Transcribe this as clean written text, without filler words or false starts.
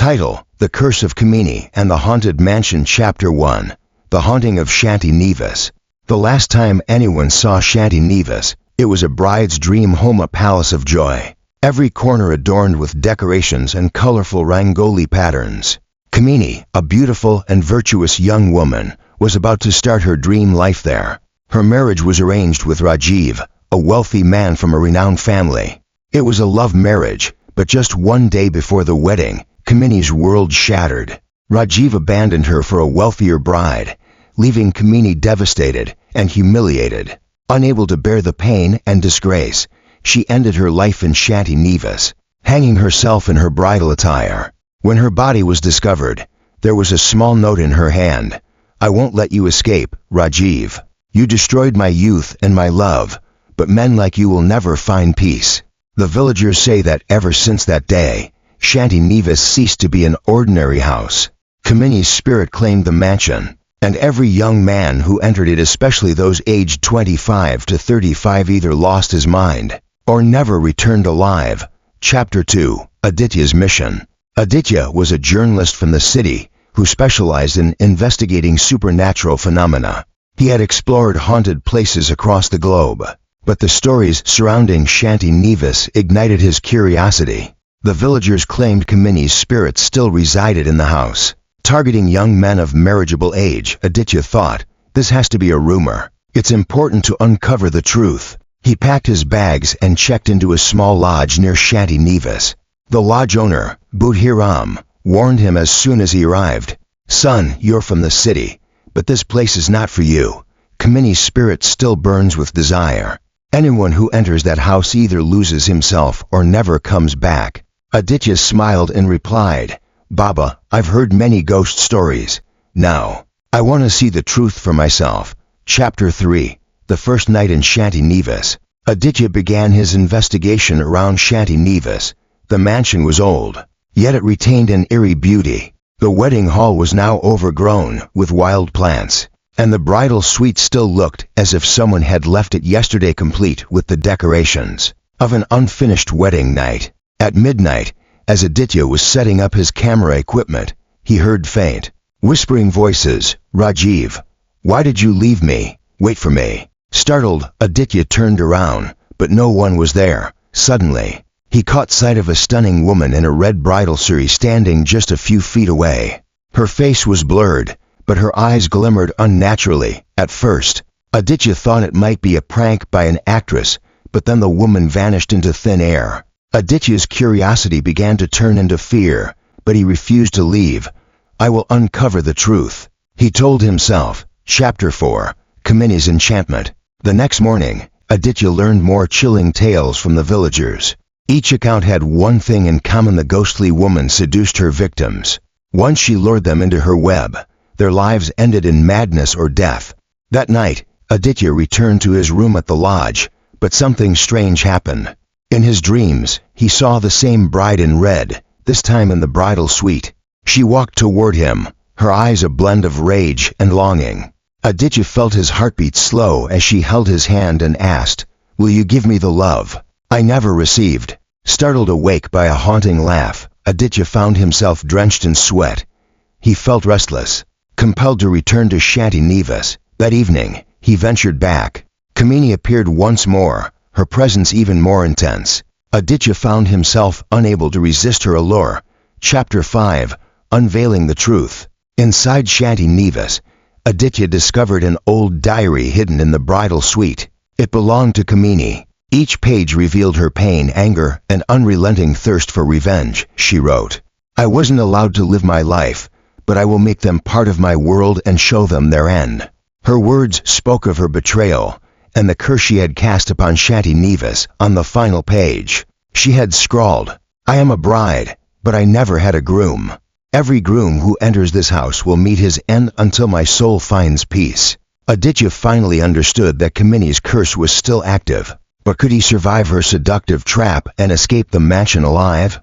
Title: The Curse of Kamini and the Haunted Mansion. Chapter 1. The Haunting of Shanti Nivas. The last time anyone saw Shanti Nivas, it was a bride's dream home, a palace of joy. Every corner adorned with decorations and colorful rangoli patterns. Kamini, a beautiful and virtuous young woman, was about to start her dream life there. Her marriage was arranged with Rajeev, a wealthy man from a renowned family. It was a love marriage, but just one day before the wedding, Kamini's world shattered. Rajeev abandoned her for a wealthier bride, leaving Kamini devastated and humiliated. Unable to bear the pain and disgrace, she ended her life in Shanti Nivas, hanging herself in her bridal attire. When her body was discovered, there was a small note in her hand. "I won't let you escape, Rajeev. You destroyed my youth and my love, but men like you will never find peace." The villagers say that ever since that day, Shanti Nivas ceased to be an ordinary house. Kamini's spirit claimed the mansion, and every young man who entered it, especially those aged 25 to 35, either lost his mind or never returned alive. Chapter 2. Aditya's Mission. Aditya was a journalist from the city who specialized in investigating supernatural phenomena. He had explored haunted places across the globe, but the stories surrounding Shanti Nivas ignited his curiosity. The villagers claimed Kamini's spirit still resided in the house. Targeting young men of marriageable age, Aditya thought, "This has to be a rumor. It's important to uncover the truth." He packed his bags and checked into a small lodge near Shanti Nivas. The lodge owner, Budhiram, warned him as soon as he arrived, "Son, you're from the city, but this place is not for you. Kamini's spirit still burns with desire. Anyone who enters that house either loses himself or never comes back." Aditya smiled and replied, "Baba, I've heard many ghost stories. Now, I want to see the truth for myself." Chapter 3. The First Night in Shanti Nivas. Aditya began his investigation around Shanti Nivas. The mansion was old, yet it retained an eerie beauty. The wedding hall was now overgrown with wild plants, and the bridal suite still looked as if someone had left it yesterday, complete with the decorations of an unfinished wedding night. At midnight, as Aditya was setting up his camera equipment, he heard faint, whispering voices. "Rajeev, why did you leave me? Wait for me." Startled, Aditya turned around, but no one was there. Suddenly, he caught sight of a stunning woman in a red bridal saree standing just a few feet away. Her face was blurred, but her eyes glimmered unnaturally. At first, Aditya thought it might be a prank by an actress, but then the woman vanished into thin air. Aditya's curiosity began to turn into fear, but he refused to leave. "I will uncover the truth," he told himself. Chapter 4. Kamini's Enchantment. The next morning, Aditya learned more chilling tales from the villagers. Each account had one thing in common: the ghostly woman seduced her victims. Once she lured them into her web, their lives ended in madness or death. That night, Aditya returned to his room at the lodge, but something strange happened. In his dreams, he saw the same bride in red, this time in the bridal suite. She walked toward him, her eyes a blend of rage and longing. Aditya felt his heartbeat slow as she held his hand and asked, "Will you give me the love I never received?" Startled awake by a haunting laugh, Aditya found himself drenched in sweat. He felt restless, compelled to return to Shanti Nivas. That evening, he ventured back. Kamini appeared once more, her presence even more intense. Aditya found himself unable to resist her allure. Chapter 5. Unveiling the Truth. Inside Shanti Nivas, Aditya discovered an old diary hidden in the bridal suite. It belonged to Kamini. Each page revealed her pain, anger, and unrelenting thirst for revenge. She wrote, "I wasn't allowed to live my life, but I will make them part of my world and show them their end." Her words spoke of her betrayal and the curse she had cast upon Shanti Nivas. On the final page, she had scrawled, "I am a bride, but I never had a groom. Every groom who enters this house will meet his end until my soul finds peace." Aditya finally understood that Kamini's curse was still active, but could he survive her seductive trap and escape the mansion alive?